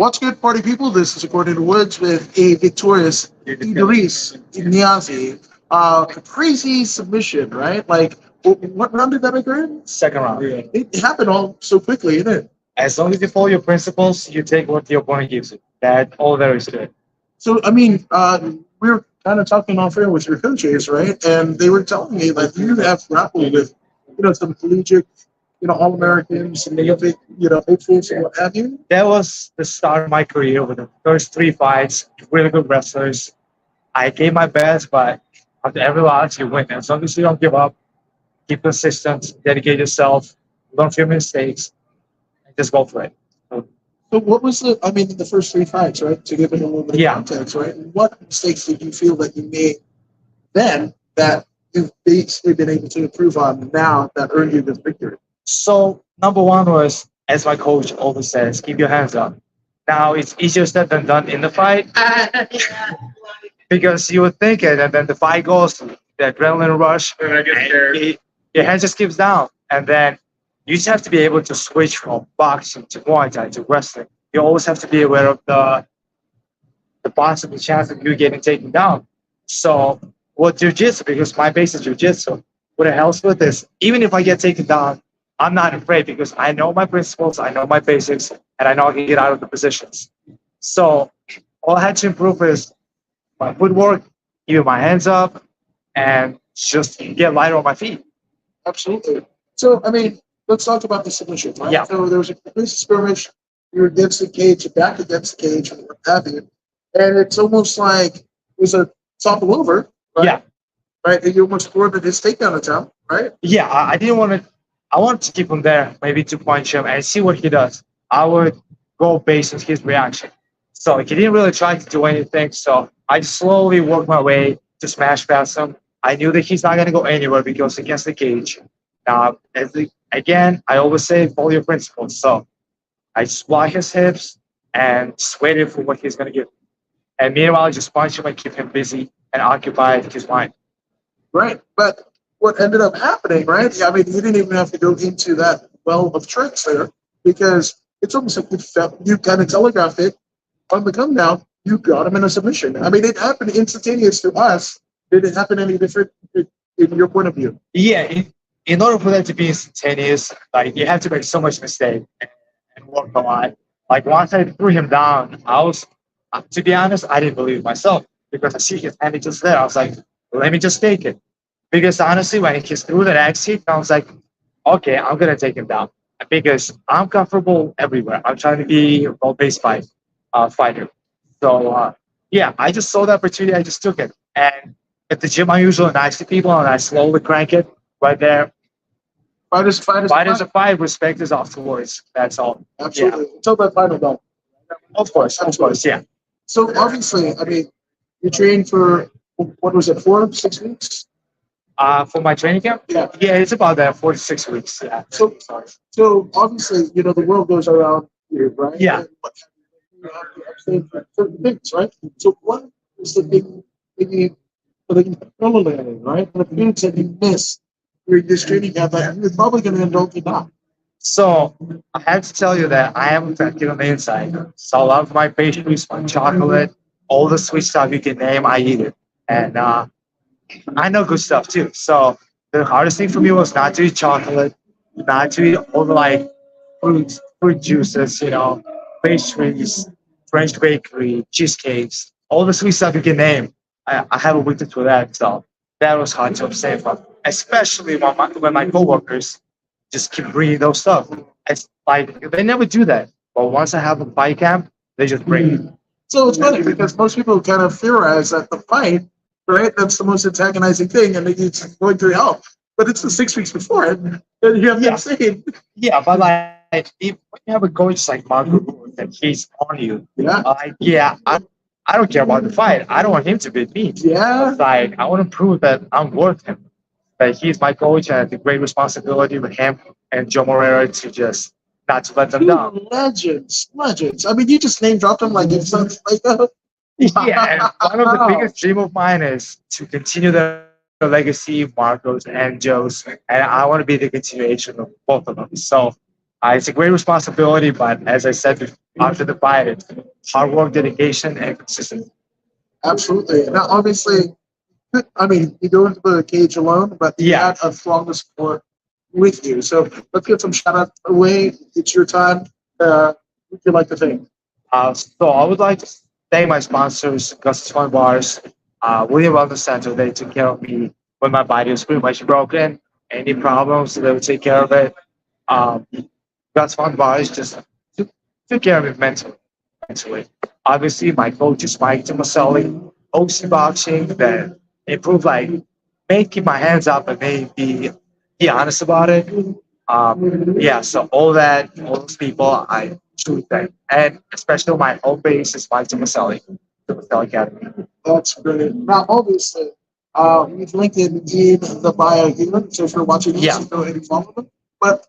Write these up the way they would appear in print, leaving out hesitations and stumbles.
What's good, party people? This is According to Woods with a victorious Idris Niiazi. A crazy submission, right? Like, what round did that occur in? Second round. It happened all so quickly, didn't it? As long as you follow your principles, you take what the opponent gives you. That all there is to it. So, I mean, we were kind of talking off air with your coaches, right? And they were telling me that you have grappled with, some collegiate, All Americans and Olympic, hopefuls and what have you. That was the start of my career with the first three fights, really good wrestlers. I gave my best, but after every loss, you win. As long as you don't give up, keep consistent, dedicate yourself, learn from your mistakes, and just go for it. So what was in the first three fights, right? To give it a little bit of context, right? What mistakes did you feel that you made then that you've basically been able to improve on now that earned you this victory? So number one was, as my coach always says, keep your hands up. Now it's easier said than done in the fight because you would think it, and then the fight goes, the adrenaline rush, and your hand just keeps down, and then you just have to be able to switch from boxing to Muay Thai to wrestling. You always have to be aware of the possible chance of you getting taken down. So with jiu-jitsu, because my base is jiu-jitsu, what it helps with is even if I get taken down, I'm not afraid because I know my principles, I know my basics, and I know I can get out of the positions. So all I had to improve is my footwork, keeping my hands up, and just get lighter on my feet. Absolutely. So, let's talk about the submission, right? Yeah. So there was a police skirmish, you're against the cage, you're back against the cage, and what have you. And it's almost like it was a topple over, right? Yeah. Right? And you almost scored his takedown attempt, right? Yeah, I didn't want to. I wanted to keep him there, maybe to punch him and see what he does. I would go based on his reaction. So he didn't really try to do anything. So I slowly worked my way to smash past him. I knew that he's not going to go anywhere because against the cage. Now, again, I always say follow your principles. So I just block his hips and just waited for what he's going to give. And meanwhile, I just punch him and keep him busy and occupied his mind. Right. But what ended up happening, right? You didn't even have to go into that well of tricks there because it's almost like you kind of telegraphed it on the come down. You got him in a submission. It happened instantaneous to us. Did it happen any different in your point of view? Yeah. In order for that to be instantaneous, like you have to make so much mistake and work a lot. Like once I threw him down, I was, to be honest, I didn't believe myself because I see his hand just there. I was like, let me just take it. Because honestly, when he threw that axe hit, I was like, okay, I'm going to take him down. Because I'm comfortable everywhere. I'm trying to be a role-based fighter. So, I just saw the opportunity. I just took it. And at the gym, I'm usually nice to people, and I slowly crank it right there. Fight is a fight. Respect is afterwards. That's all. Absolutely. Yeah. Until that final bell. Of course, yeah. So, obviously, you trained for, what was it, 4-6 weeks? For my training camp? Yeah, it's about 4 to 6 weeks. Yeah. So obviously, the world goes around you, right? Yeah. You have to abstain from certain things, right? So what is the big paralleling, right? The things that you miss during this training camp that you're probably going to indulge in now. So I have to tell you that I am a fat kid on the inside. So I love my pastries, my chocolate, all the sweet stuff you can name, I eat it. And I know good stuff too. So the hardest thing for me was not to eat chocolate, not to eat all the fruit juices, pastries, French bakery, cheesecakes, all the sweet stuff you can name. I have a weakness for that. So that was hard to abstain from, especially when my coworkers just keep bringing those stuff. It's like they never do that. But once I have a fight camp, they just bring it. So it's funny because most people kind of theorize that the fight, right? That's the most antagonizing thing, and it's going through hell. But it's the 6 weeks before it that you have to abstain. Yeah, but if you have a coach like Marco that he's on you, I don't care about the fight. I don't want him to beat me. Yeah. I want to prove that I'm worth him. That he's my coach and I have the great responsibility with him and Joe Moreira to just not to let them down. Legends. You just name dropped them like it's like Yeah, and one of the biggest dream of mine is to continue the legacy of Marcos and Joe's, and I want to be the continuation of both of them. So it's a great responsibility, but as I said after the fight. It's hard work, dedication, and consistency. Absolutely. Now, obviously, I mean, you go into the cage alone, but you Yeah. had a strong support with you. So let's get some shout outs away. It's your time. Would you like to thank? So I would like to thank my sponsors, Gus's Fun Bars, William Wellness Center. They took care of me when my body was pretty much broken. Any problems, they would take care of it. Um, Gus Fun Bars just took care of me mentally. Obviously, my coach is Mike Tomaselli, OC Boxing, that improved, like, made keep my hands up and made be honest about it. Yeah, so all those people, I truly thank. And especially my home base is Mike Tomaselli Academy. That's brilliant. Now, obviously, we've linked it in the bio here. So if you're watching this, Yeah. you go ahead and follow them. But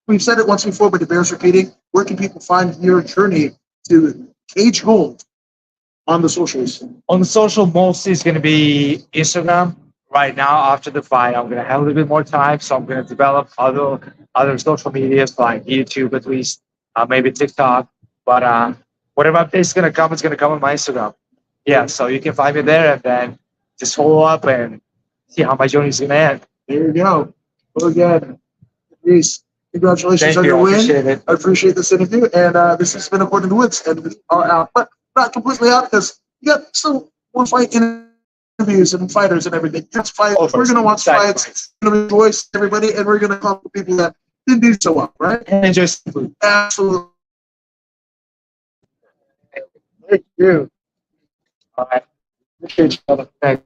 we've said it once before, but it bears repeating. Where can people find your journey to Cage Gold on the socials? On the social, mostly it's going to be Instagram. Right now, after the fight, I'm going to have a little bit more time, so I'm going to develop other social medias like YouTube, at least, maybe TikTok. But whatever update is going to come, it's going to come on my Instagram. Yeah, so you can find me there, and then just follow up and see how my journey is going to end. There you go. Well, again, Idris, congratulations Thank on you. your I win. appreciate it. I appreciate this interview, and this has been According to Woods, and we are out, but not completely out because you got still more fight interviews and fighters and everything. That's fight. Oh, We're gonna watch side fights. We're gonna rejoice everybody, and we're gonna talk to people that didn't do so well, right? And enjoy some food. Absolutely. Thank you. All right. Appreciate you. Thanks.